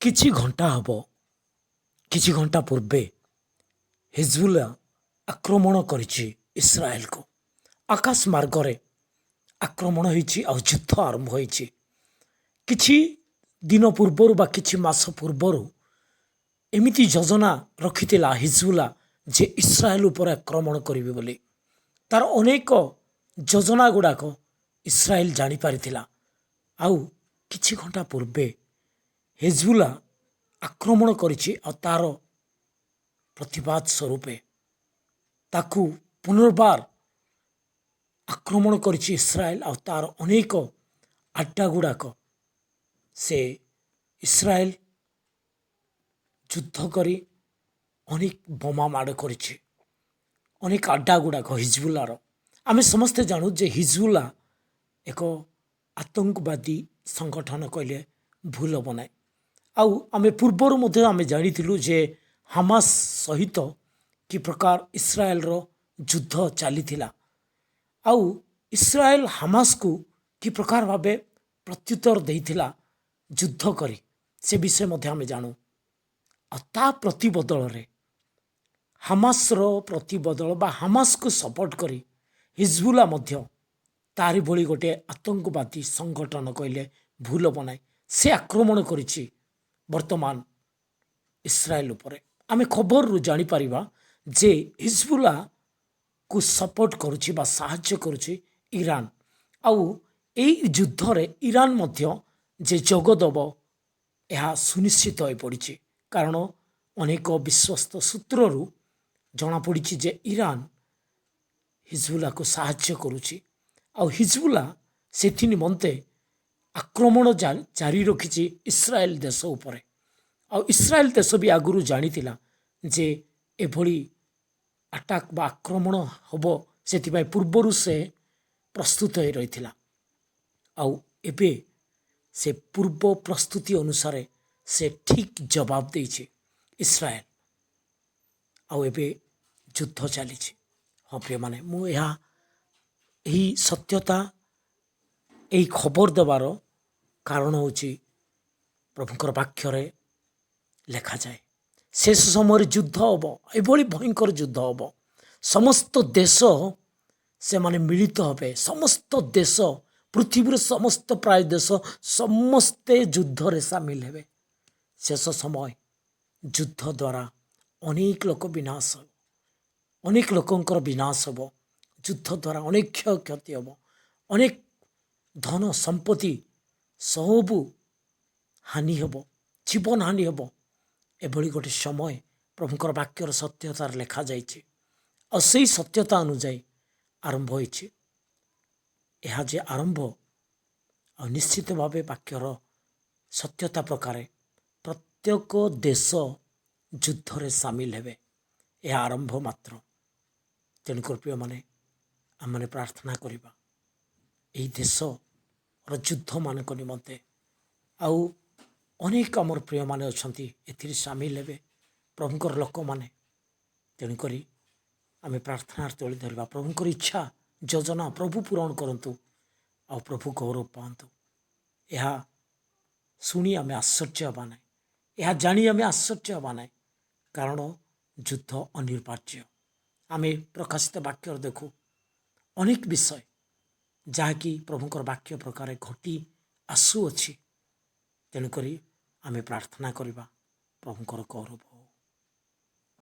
କିଛି ଘଣ୍ଟା ହେବ କିଛି ଘଣ୍ଟା ପୂର୍ବେ ହିଜବୁଲ୍ଲା ଆକ୍ରମଣ କରିଛି ଇସ୍ରାଏଲକୁ। ଆକାଶ ମାର୍ଗରେ ଆକ୍ରମଣ ହୋଇଛି ଆଉ ଯୁଦ୍ଧ ଆରମ୍ଭ ହୋଇଛି। କିଛି ଦିନ ପୂର୍ବରୁ ବା କିଛି ମାସ ପୂର୍ବରୁ ଏମିତି ଯୋଜନା ରଖିଥିଲା ହିଜବୁଲ୍ଲା ଯେ ଇସ୍ରାଏଲ ଉପରେ ଆକ୍ରମଣ କରିବେ ବୋଲି। ତାର ଅନେକ ଯୋଜନା ଗୁଡ଼ାକ ଇସ୍ରାଏଲ ଜାଣିପାରିଥିଲା। ଆଉ କିଛି ଘଣ୍ଟା ପୂର୍ବେ ହିଜବୁଲ୍ଲା ଆକ୍ରମଣ କରିଛି ଆଉ ତାର ପ୍ରତିବାଦ ସ୍ୱରୂପେ ତାକୁ ପୁନର୍ବାର ଆକ୍ରମଣ କରିଛି ଇସ୍ରାଏଲ। ଆଉ ତାର ଅନେକ ଆଡ୍ଡା ଗୁଡ଼ାକ ସେ ଇସ୍ରାଏଲ ଯୁଦ୍ଧ କରି ଅନେକ ବୋମା ମାଡ଼ କରିଛି। ଅନେକ ଆଡ୍ଡା ଗୁଡ଼ାକ ହିଜବୁଲ୍ଲାର। ଆମେ ସମସ୍ତେ ଜାଣୁ ଯେ ହିଜବୁଲ୍ଲା ଏକ ଆତଙ୍କବାଦୀ ସଂଗଠନ କହିଲେ ଭୁଲ ହେବ ନାହିଁ। ଆଉ ଆମେ ପୂର୍ବରୁ ମଧ୍ୟ ଆମେ ଜାଣିଥିଲୁ ଯେ ହାମାସ ସହିତ କି ପ୍ରକାର ଇସ୍ରାଏଲର ଯୁଦ୍ଧ ଚାଲିଥିଲା। ଆଉ ଇସ୍ରାଏଲ ହାମାସକୁ କି ପ୍ରକାର ଭାବେ ପ୍ରତ୍ୟୁତ୍ତର ଦେଇଥିଲା ଯୁଦ୍ଧ କରି, ସେ ବିଷୟ ମଧ୍ୟ ଆମେ ଜାଣୁ। ଆଉ ତା ପ୍ରତିବଦଳରେ ହାମାସର ପ୍ରତିବଦଳ ବା ହାମାସକୁ ସପୋର୍ଟ କରି ହିଜବୁଲ୍ଲା ମଧ୍ୟ ତାରି ଭଳି ଗୋଟିଏ ଆତଙ୍କବାଦୀ ସଂଗଠନ କହିଲେ ଭୁଲ ହେବ ନାହିଁ। ସେ ଆକ୍ରମଣ କରିଛି ବର୍ତ୍ତମାନ ଇସ୍ରାଏଲ ଉପରେ। ଆମେ ଖବରରୁ ଜାଣିପାରିବା ଯେ ହିଜବୁଲ୍ଲାକୁ ସପୋର୍ଟ କରୁଛି ବା ସାହାଯ୍ୟ କରୁଛି ଇରାନ। ଆଉ ଏଇ ଯୁଦ୍ଧରେ ଇରାନ ମଧ୍ୟ ଯେ ଯୋଗ ଦେବ ଏହା ସୁନିଶ୍ଚିତ ହୋଇପଡ଼ିଛି। କାରଣ ଅନେକ ବିଶ୍ୱସ୍ତ ସୂତ୍ରରୁ ଜଣାପଡ଼ିଛି ଯେ ଇରାନ ହିଜବୁଲ୍ଲାକୁ ସାହାଯ୍ୟ କରୁଛି। ଆଉ ହିଜବୁଲ୍ଲା ସେଥି ନିମନ୍ତେ ଆକ୍ରମଣ ଜାରି ରଖିଛି ଇସ୍ରାଏଲ ଦେଶ ଉପରେ। ଆଉ ଇସ୍ରାଏଲ ଦେଶ ବି ଆଗରୁ ଜାଣିଥିଲା ଯେ ଏଭଳି ଆଟାକ୍ ବା ଆକ୍ରମଣ ହେବ, ସେଥିପାଇଁ ପୂର୍ବରୁ ସେ ପ୍ରସ୍ତୁତ ହୋଇ ରହିଥିଲା। ଆଉ ଏବେ ସେ ପୂର୍ବ ପ୍ରସ୍ତୁତି ଅନୁସାରେ ସେ ଠିକ୍ ଜବାବ ଦେଇଛି ଇସ୍ରାଏଲ। ଆଉ ଏବେ ଯୁଦ୍ଧ ଚାଲିଛି। ହଁ ପ୍ରିୟମାନେ, ମୁଁ ଏହି ସତ୍ୟତା ଏହି ଖବର ଦେବାର କାରଣ ହେଉଛି ପ୍ରଭୁଙ୍କର ବାକ୍ୟରେ ଲେଖାଯାଏ ଶେଷ ସମୟରେ ଯୁଦ୍ଧ ହେବ, ଏଭଳି ଭୟଙ୍କର ଯୁଦ୍ଧ ହେବ। ସମସ୍ତ ଦେଶ ସେମାନେ ମିଳିତ ହେବେ। ସମସ୍ତ ଦେଶ, ପୃଥିବୀର ସମସ୍ତ ପ୍ରାୟ ଦେଶ ସମସ୍ତେ ଯୁଦ୍ଧରେ ସାମିଲ ହେବେ। ଶେଷ ସମୟ ଯୁଦ୍ଧ ଦ୍ୱାରା ଅନେକ ଲୋକ ବିନାଶ ହେବ, ଅନେକ ଲୋକଙ୍କର ବିନାଶ ହେବ। ଯୁଦ୍ଧ ଦ୍ୱାରା ଅନେକ କ୍ଷୟକ୍ଷତି ହେବ, ଅନେକ ଧନ ସମ୍ପତ୍ତି ସବୁ ହାନି ହେବ, ଜୀବନ ହାନି ହେବ। ଏଭଳି ଗୋଟେ ସମୟ ପ୍ରଭୁଙ୍କର ବାକ୍ୟର ସତ୍ୟତାରେ ଲେଖାଯାଇଛି। ଆଉ ସେଇ ସତ୍ୟତା ଅନୁଯାୟୀ ଆରମ୍ଭ ହୋଇଛି। ଏହା ଯେ ଆରମ୍ଭ, ଆଉ ନିଶ୍ଚିତ ଭାବେ ବାକ୍ୟର ସତ୍ୟତା ପ୍ରକାରେ ପ୍ରତ୍ୟେକ ଦେଶ ଯୁଦ୍ଧରେ ସାମିଲ ହେବେ। ଏହା ଆରମ୍ଭ ମାତ୍ର। ତେଣୁକରି ପ୍ରିୟମାନେ, ଆମମାନେ ପ୍ରାର୍ଥନା କରିବା ଏହି ଦେଶର ଯୁଦ୍ଧମାନଙ୍କ ନିମନ୍ତେ। ଆଉ ଅନେକ ଆମର ପ୍ରିୟମାନେ ଅଛନ୍ତି ଏଥିରେ ସାମିଲ ହେବେ, ପ୍ରଭୁଙ୍କର ଲୋକମାନେ। ତେଣୁକରି ଆମେ ପ୍ରାର୍ଥନାର ତୋଳି ଧରିବା। ପ୍ରଭୁଙ୍କର ଇଚ୍ଛା ଯୋଜନା ପ୍ରଭୁ ପୂରଣ କରନ୍ତୁ ଆଉ ପ୍ରଭୁ ଗୌରବ ପାଆନ୍ତୁ। ଏହା ଶୁଣି ଆମେ ଆଶ୍ଚର୍ଯ୍ୟ ହେବା ନାହିଁ, ଏହା ଜାଣି ଆମେ ଆଶ୍ଚର୍ଯ୍ୟ ହେବା ନାହିଁ। କାରଣ ଯୁଦ୍ଧ ଅନିବାର୍ଯ୍ୟ। ଆମେ ପ୍ରକାଶିତ ବାକ୍ୟର ଦେଖୁ ଅନେକ ବିଷୟ ଯାହାକି ପ୍ରଭୁଙ୍କର ବାକ୍ୟ ପ୍ରକାରେ ଘଟି ଆସୁଅଛି। ତେଣୁକରି ଆମେ ପ୍ରାର୍ଥନା କରିବା, ପ୍ରଭୁଙ୍କର ଗୌରବ